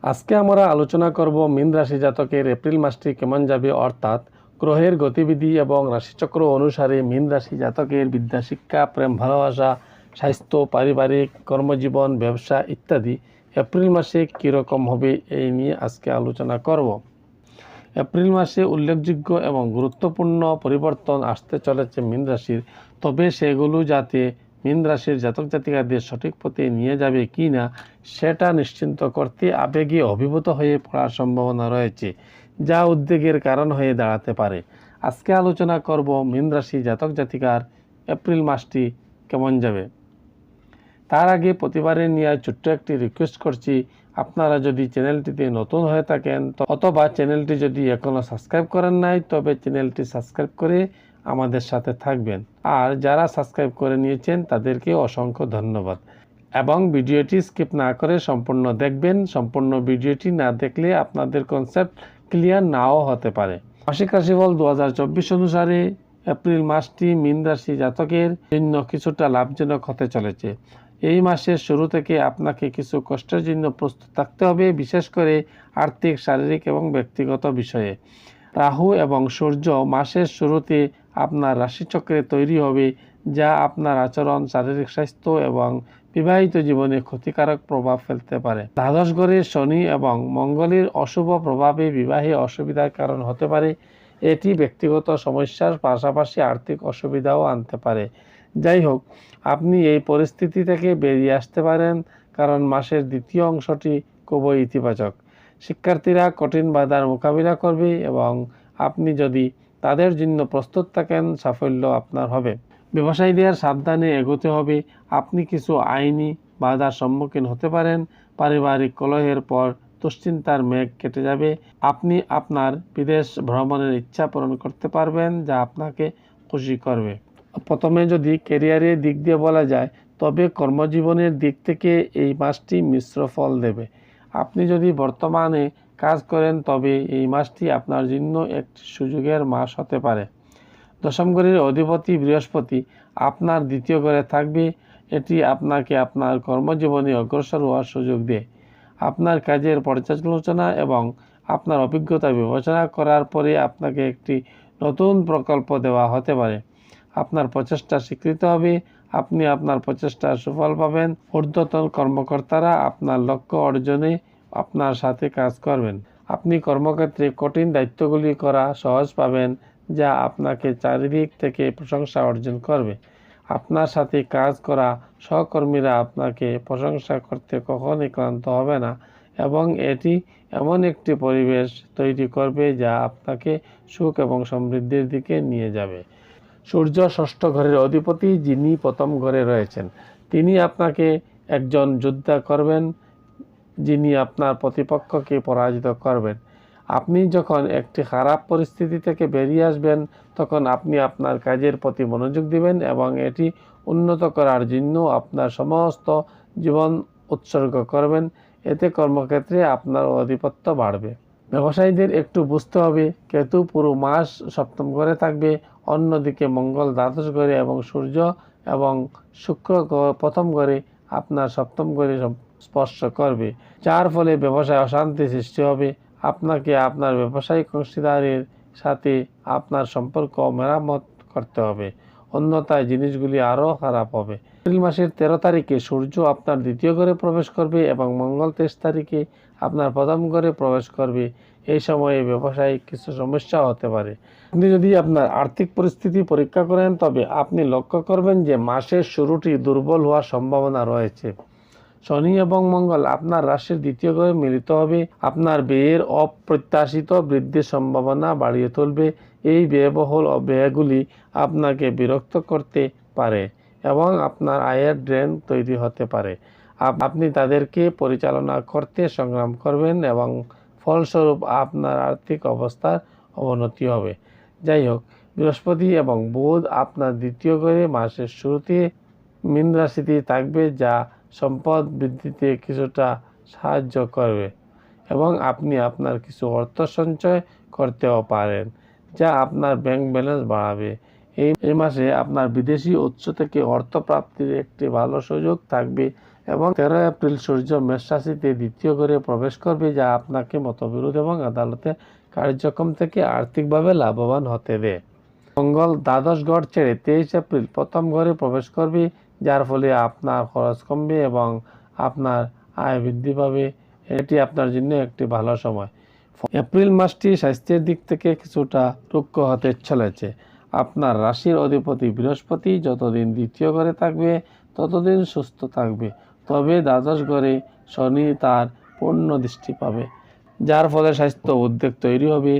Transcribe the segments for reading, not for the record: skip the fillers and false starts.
আজকে আমরা আলোচনা করব মীন রাশি জাতকের এপ্রিল মাসটি কেমন যাবে, অর্থাৎ গ্রহের গতিবিধি এবং রাশিচক্র অনুসারে মীন রাশি জাতকের বিদ্যা, শিক্ষা, প্রেম, ভালোবাসা, স্বাস্থ্য, পারিবারিক, কর্মজীবন, ব্যবসা ইত্যাদি এপ্রিল মাসে কীরকম হবে এই নিয়ে আজকে আলোচনা করব। এপ্রিল মাসে উল্লেখযোগ্য এবং গুরুত্বপূর্ণ পরিবর্তন আসতে চলেছে মীন রাশির, তবে সেগুলো যাতে মীন রাশির জাতক জাতিকাদের সঠিক পথে নিয়ে যাবে কি না সেটা নিশ্চিন্ত করতে আবেগে অভিভূত হয়ে পড়ার সম্ভাবনা রয়েছে, যা উদ্বেগের কারণ হয়ে দাঁড়াতে পারে। আজকে আলোচনা করব মীন রাশি জাতক জাতিকার এপ্রিল মাসটি কেমন যাবে। তার আগে প্রতিবারের নিয়ে ছোট্ট একটি রিকোয়েস্ট করছি, আপনারা যদি চ্যানেলটিতে নতুন হয়ে থাকেন অথবা চ্যানেলটি যদি এখনও সাবস্ক্রাইব করেন নাই, তবে চ্যানেলটি সাবস্ক্রাইব করে আমাদের সাথে থাকবেন। আর যারা সাবস্ক্রাইব করে নিয়েছেন তাদেরকে অসংখ্য ধন্যবাদ, এবং ভিডিওটি স্কিপ না করে সম্পূর্ণ দেখবেন। সম্পূর্ণ ভিডিওটি না দেখলে আপনাদের কনসেপ্ট ক্লিয়ার নাও হতে পারে। মাসিক রাশিফল 2024 অনুসারে এপ্রিল মাসটি মীন রাশি জাতকের জন্য কিছুটা লাভজনক হতে চলেছে। এই মাসের শুরু থেকে আপনাকে কিছু কষ্টের জন্য প্রস্তুত থাকতে হবে, বিশেষ করে আর্থিক, শারীরিক এবং ব্যক্তিগত বিষয়ে। রাহু এবং সূর্য মাসের শুরুতে আপনার রাশিচক্রে তৈরি হবে, যা আপনার আচরণ, শারীরিক স্বাস্থ্য এবং বিবাহিত জীবনে ক্ষতিকারক প্রভাব ফেলতে পারে। দ্বাদশ ঘরে শনি এবং মঙ্গলের অশুভ প্রভাবে বিবাহে অসুবিধার কারণ হতে পারে। এটি ব্যক্তিগত সমস্যার পাশাপাশি আর্থিক অসুবিধাও আনতে পারে। যাই হোক, আপনি এই পরিস্থিতি থেকে বেরিয়ে আসতে পারেন, কারণ মাসের দ্বিতীয় অংশটি খুবই ইতিবাচক। শিক্ষার্থীরা কঠিন বাধার মোকাবিলা করবে এবং আপনি যদি তাদের জন্য প্রস্তুত থাকেন, সাফল্য আপনার হবে। ব্যবসায়ীদের সাবধানে এগোতে হবে, আপনি কিছু আইনি বাধার সম্মুখীন হতে পারেন। পারিবারিক কলহের পর দুশ্চিন্তার মেঘ কেটে যাবে। আপনি আপনার বিদেশ ভ্রমণের ইচ্ছা পূরণ করতে পারবেন, যা আপনাকে খুশি করবে। প্রথমে যদি ক্যারিয়ারের দিক দিয়ে বলা যায়, তবে কর্মজীবনের দিক থেকে এই মাসটি মিশ্র ফল দেবে। আপনি যদি বর্তমানে কাজ করেন তবে এই মাসটি আপনার জন্য একটি সুযোগের মাস হতে পারে। দশম ঘরের অধিপতি বৃহস্পতি আপনার দ্বিতীয় ঘরে থাকবে। এটি আপনাকে আপনার কর্মজীবনে অগ্রসর হওয়ার সুযোগ দেয়। আপনার কাজের পর্যালোচনা এবং আপনার অভিজ্ঞতা বিবেচনা করার পরে আপনাকে একটি নতুন প্রকল্প দেওয়া হতে পারে। আপনার প্রচেষ্টা স্বীকৃত হবে, আপনি আপনার প্রচেষ্টার সুফল পাবেন। ঊর্ধ্বতন কর্মকর্তারা আপনার লক্ষ্য অর্জনে আপনার সাথে কাজ করবেন। আপনি কর্মক্ষেত্রে কঠিন দায়িত্বগুলি করা সহজ পাবেন, যা আপনাকে চারিদিক থেকে প্রশংসা অর্জন করবে। আপনার সাথে কাজ করা সহকর্মীরা আপনাকে প্রশংসা করতে কখনোই ক্লান্ত হবে না, এবং এটি এমন একটি পরিবেশ তৈরি করবে যা আপনাকে সুখ এবং সমৃদ্ধির দিকে নিয়ে যাবে। সূর্য ষষ্ঠ ঘরের অধিপতি, যিনি প্রথম ঘরে রয়েছেন, তিনি আপনাকে একজন যোদ্ধা করবেন, যিনি আপনার প্রতিপক্ষকে পরাজিত করবেন। আপনি যখন একটি খারাপ পরিস্থিতি থেকে বেরিয়ে আসবেন, তখন আপনি আপনার কাজের প্রতি মনোযোগ দিবেন এবং এটি উন্নত করার জন্য আপনার সমস্ত জীবন উৎসর্গ করবেন। এতে কর্মক্ষেত্রে আপনার আধিপত্য বাড়বে। ব্যবসায়ীদের একটু বুঝতে হবে, কেতু পুরো মাস সপ্তম ঘরে থাকবে, অন্যদিকে মঙ্গল দ্বাদশ ঘরে এবং সূর্য এবং শুক্র প্রথম ঘরে আপনার সপ্তম ঘরে স্পর্শ করবে, যার ফলে ব্যবসায় অশান্তি সৃষ্টি হবে। আপনাকে আপনার ব্যবসায়িক অংশীদারের সাথে আপনার সম্পর্ক মেরামত করতে হবে, অন্যথায় জিনিসগুলি আরও খারাপ হবে। এপ্রিল মাসের 13 তারিখে সূর্য আপনার দ্বিতীয় ঘরে প্রবেশ করবে এবং মঙ্গল 23 তারিখে আপনার প্রথম ঘরে প্রবেশ করবে। এই সময়ে ব্যবসায়িক কিছু সমস্যা হতে পারে। আপনি যদি আপনার আর্থিক পরিস্থিতি পরীক্ষা করেন, তবে আপনি লক্ষ্য করবেন যে মাসের শুরুটি দুর্বল হওয়ার সম্ভাবনা রয়েছে। শনি এবং মঙ্গল আপনার রাশির দ্বিতীয় ঘরে মিলিত হবে, আপনার ব্যয়ের অপ্রত্যাশিত বৃদ্ধির সম্ভাবনা বাড়িয়ে তুলবে। এই ব্যয়বহুল ব্যয়গুলি আপনাকে বিরক্ত করতে পারে এবং আপনার আয়ের ড্রেন তৈরি হতে পারে। আপনি তাদেরকে পরিচালনা করতে সংগ্রাম করবেন এবং ফলস্বরূপ আপনার আর্থিক অবস্থার অবনতি হবে। যাই হোক, বৃহস্পতি এবং বুধ আপনার দ্বিতীয় ঘরে মাসের শুরুতে মীন রাশিতে থাকবে, যা সম্পদ বৃদ্ধিতে কিছুটা সাহায্য করবে এবং আপনি আপনার কিছু অর্থ সঞ্চয় করতেও পারেন, যা আপনার ব্যাংক ব্যালেন্স বাড়াবে। এই মাসে আপনার বিদেশি উৎস থেকে অর্থ প্রাপ্তির একটি ভালো সুযোগ থাকবে, এবং 13 এপ্রিল সূর্য মেষ রাশিতে দ্বিতীয় ঘরে প্রবেশ করবে, যা আপনাকে মতবিরোধ এবং আদালতে কার্যক্রম থেকে আর্থিকভাবে লাভবান হতে দেয়। মঙ্গল দ্বাদশ ঘর ছেড়ে 23 এপ্রিল প্রথম ঘরে প্রবেশ করবে, যার ফলে আপনার খরচ কমবে এবং আপনার আয় বৃদ্ধি পাবে। এটি আপনার জন্য একটি ভালো সময়। এপ্রিল মাসটি স্বাস্থ্যের দিক থেকে কিছুটা রুক্ষ হতে চলেছে। আপনার রাশির অধিপতি বৃহস্পতি যতদিন দ্বিতীয় ঘরে থাকবে ততদিন সুস্থ থাকবে, তবে দ্বাদশ ঘরে শনি তার পূর্ণ দৃষ্টি পাবে, যার ফলে স্বাস্থ্য উদ্বেগ তৈরি হবে।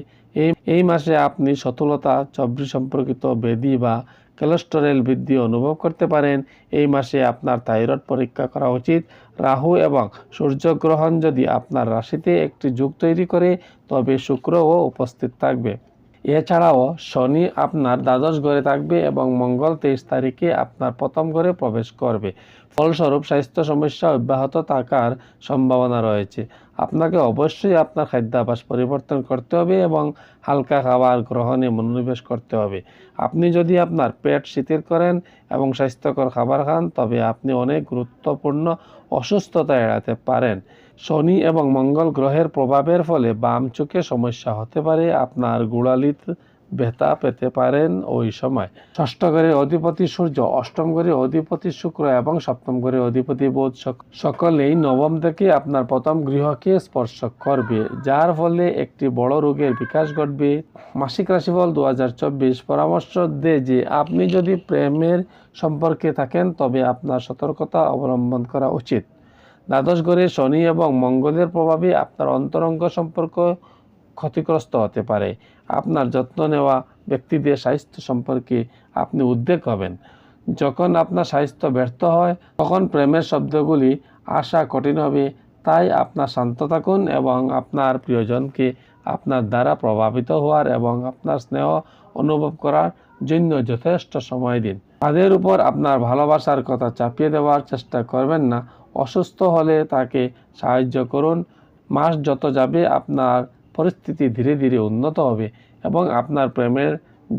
এই মাসে আপনি সথলতা, চর্বি সম্পর্কিত ব্যাধি বা কোলেস্টেরল বৃদ্ধি অনুভব করতে পারেন। এই মাসে আপনার থাইরয়েড পরীক্ষা করা উচিত। রাহু এবং সূর্যগ্রহণ যদি আপনার রাশিতে একটি যোগ তৈরি করে, তবে শুক্রও উপস্থিত থাকবে। এছাড়াও শনি আপনার দ্বাদশ ঘরে থাকবে এবং মঙ্গল 23 তারিখে আপনার প্রথম ঘরে প্রবেশ করবে। ফলস্বরূপ স্বাস্থ্য সমস্যা অব্যাহত থাকার সম্ভাবনা রয়েছে। আপনাকে অবশ্যই আপনার খাদ্যাভ্যাস পরিবর্তন করতে হবে এবং হালকা খাবার গ্রহণে মনোনিবেশ করতে হবে। আপনি যদি আপনার পেট শিথিল করেন এবং স্বাস্থ্যকর খাবার খান, তবে আপনি অনেক গুরুত্বপূর্ণ অসুস্থতা এড়াতে পারেন। শনি এবং মঙ্গল গ্রহের প্রভাবের ফলে বাম চোখে সমস্যা হতে পারে। আপনার গোড়ালিতে ব্যথা পেতে পারেন ওই সময়। ষষ্ঠ ঘরের অধিপতি সূর্য, অষ্টম ঘরের অধিপতি শুক্র এবং সপ্তম ঘরের অধিপতি বুধ সকলেই নবম থেকে আপনার প্রথম গৃহকে স্পর্শ করবে, যার ফলে একটি বড় রোগের বিকাশ ঘটবে। মাসিক রাশিফল 2024 পরামর্শ দেয় যে আপনি যদি প্রেমের সম্পর্কে থাকেন, তবে আপনার সতর্কতা অবলম্বন করা উচিত। দ্বাদশ ঘরে শনি এবং মঙ্গলের প্রভাবে আপনার অন্তরঙ্গ সম্পর্ক ক্ষতিগ্রস্ত হতে পারে। আপনার যত্ন নেওয়া ব্যক্তিদের স্বাস্থ্য সম্পর্কে আপনি উদ্বেগ হবেন। যখন আপনার স্বাস্থ্য ব্যর্থ হয়, তখন প্রেমের শব্দগুলি আসা কঠিন হবে। তাই আপনার শান্ত থাকুন এবং আপনার প্রিয়জনকে আপনার দ্বারা প্রভাবিত হওয়ার এবং আপনার স্নেহ অনুভব করার জন্য যথেষ্ট সময় দিন। তাদের উপর আপনার ভালোবাসার কথা চাপিয়ে দেওয়ার চেষ্টা করবেন না। অসুস্থ হলে তাকে সাহায্য করুন। মাস যত যাবে আপনার পরিস্থিতি ধীরে ধীরে উন্নত হবে এবং আপনার প্রেমের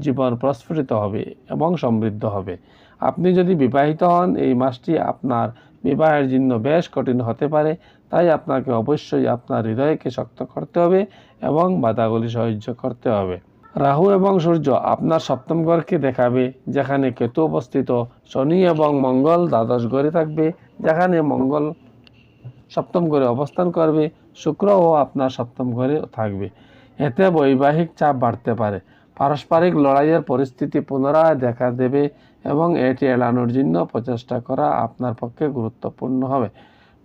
জীবন প্রস্ফুটিত হবে এবং সমৃদ্ধ হবে। আপনি যদি বিবাহিত হন, এই মাসটি আপনার বিবাহের জন্য বেশ কঠিন হতে পারে। তাই আপনাকে অবশ্যই আপনার হৃদয়কে শক্ত করতে হবে এবং বাধাগুলি সহ্য করতে হবে। রাহু এবং সূর্য আপনার সপ্তম ঘরকে দেখাবে, যেখানে কেতু অবস্থিত। শনি এবং মঙ্গল দ্বাদশ ঘরে থাকবে, যেখানে মঙ্গল সপ্তম ঘরে অবস্থান করবে। শুক্রও আপনার সপ্তম ঘরে থাকবে। এতে বৈবাহিক চাপ বাড়তে পারে। পারস্পরিক লড়াইয়ের পরিস্থিতি পুনরায় দেখা দেবে এবং এটি এড়ানোর জন্য প্রচেষ্টা করা আপনার পক্ষে গুরুত্বপূর্ণ হবে।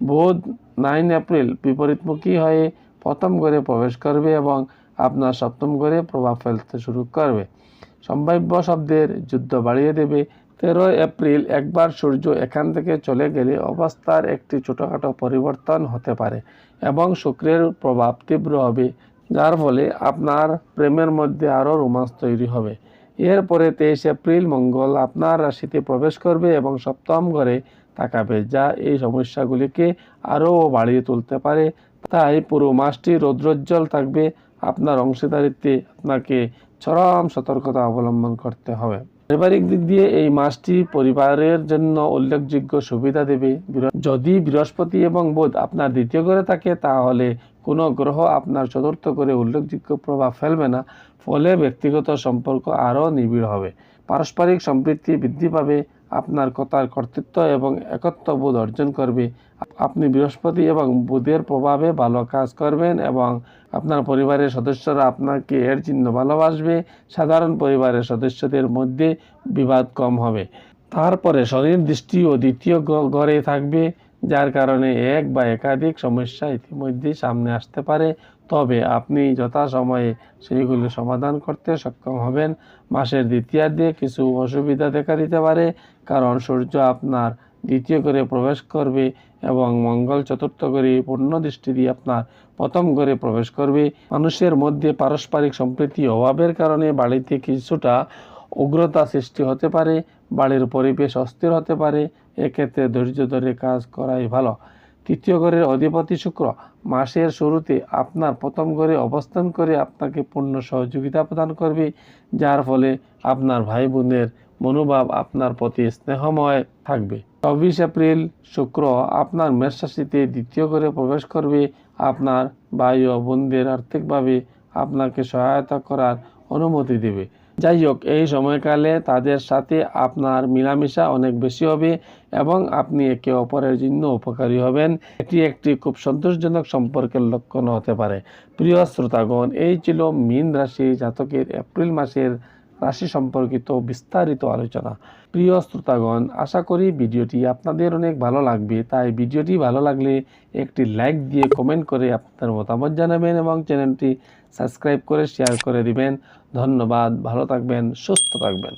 বুধ 9 এপ্রিল বিপরীতমুখী হয়ে প্রথম ঘরে প্রবেশ করবে এবং আপনার সপ্তম ঘরে প্রভাব ফেলতে শুরু করবে। সম্ভাব্য শব্দের যুদ্ধ বাড়িয়ে দেবে। 13 এপ্রিল একবার সূর্য এখান থেকে চলে গেলে অবস্থার একটি ছোটোখাটো পরিবর্তন হতে পারে এবং শুক্রের প্রভাব তীব্র হবে, যার ফলে আপনার প্রেমের মধ্যে আরও রোমাঞ্চ তৈরি হবে। এরপরে 23 এপ্রিল মঙ্গল আপনার রাশিতে প্রবেশ করবে এবং সপ্তম ঘরে তাকাবে, যা এই সমস্যাগুলিকে আরও বাড়িয়ে তুলতে পারে। তাই পুরো মাসটি রৌদ্রোজ্জ্বল থাকবে। আপনার অংশীদারিত্বে আপনাকে চরম সতর্কতা অবলম্বন করতে হবে। পারিবারিক দিক দিয়ে এই মাসটি পরিবারের জন্য উল্লেখযোগ্য সুবিধা দেবে। যদি বৃহস্পতি এবং বুধ আপনার দ্বিতীয় ঘরে থাকে, তাহলে কোনো গ্রহ আপনার চতুর্থ ঘরে উল্লেখযোগ্য প্রভাব ফেলবে না। ফলে ব্যক্তিগত সম্পর্ক আরও নিবিড় হবে। পারস্পরিক সম্পৃক্তি বৃদ্ধি পাবে। আপনার কথার কর্তৃত্ব এবং একত্ববোধ অর্জন করবে। আপনি বৃহস্পতি এবং বুধের প্রভাবে ভালো কাজ করবেন এবং আপনার পরিবারের সদস্যরা আপনাকে এর জন্য ভালোবাসবে। সাধারণ পরিবারের সদস্যদের মধ্যে বিবাদ কম হবে। তারপরে শনির দৃষ্টিও দ্বিতীয় ঘরে থাকবে, যার কারণে এক বা একাধিক সমস্যা ইতিমধ্যেই সামনে আসতে পারে। তবে আপনি যথাসময়ে সেইগুলি সমাধান করতে সক্ষম হবেন। মাসের দ্বিতীয়ার্ধে কিছু অসুবিধা দেখা দিতে পারে, কারণ সূর্য আপনার দ্বিতীয় ঘরে প্রবেশ করবে এবং মঙ্গল চতুর্থ ঘরে পূর্ণ দৃষ্টি দিয়ে আপনার প্রথম ঘরে প্রবেশ করবে। মানুষের মধ্যে পারস্পরিক সম্প্রীতি অভাবের কারণে বাড়িতে কিছুটা উগ্রতা সৃষ্টি হতে পারে। বাড়ির পরিবেশ অস্থির হতে পারে। এক্ষেত্রে ধৈর্য ধরে কাজ করাই ভালো। তৃতীয় ঘরের অধিপতি শুক্র মাসের শুরুতে আপনার প্রথম ঘরে অবস্থান করে আপনাকে পূর্ণ সহযোগিতা প্রদান করবে, যার ফলে আপনার ভাই বোনের মনোভাব আপনার প্রতি স্নেহময় থাকবে। 24 এপ্রিল শুক্র আপনার মেষ রাশিতে দ্বিতীয় ঘরে প্রবেশ করবে। আপনার ভাই ও বোনদের আর্থিকভাবে আপনাকে সহায়তা করার অনুমতি দেবে। যাই হোক, এই সময়কালে তাদের সাথে আপনার মেলামেশা অনেক বেশি হবে এবং আপনি একে অপরের জন্য উপকারী হবেন। এটি একটি খুব সন্তোষজনক সম্পর্কের লক্ষণ হতে পারে। প্রিয় শ্রোতাগণ, এই ছিল মীন রাশি জাতকের এপ্রিল মাসের রাশি সম্পর্কিত বিস্তারিত আলোচনা। প্রিয় শ্রোতাগণ, আশা করি ভিডিওটি আপনাদের অনেক ভালো লাগবে। তাই ভিডিওটি ভালো লাগলে একটি লাইক দিয়ে কমেন্ট করে আপনাদের মতামত জানাবেন এবং চ্যানেলটি সাবস্ক্রাইব করে শেয়ার করে দিবেন। ধন্যবাদ। ভালো থাকবেন, সুস্থ থাকবেন।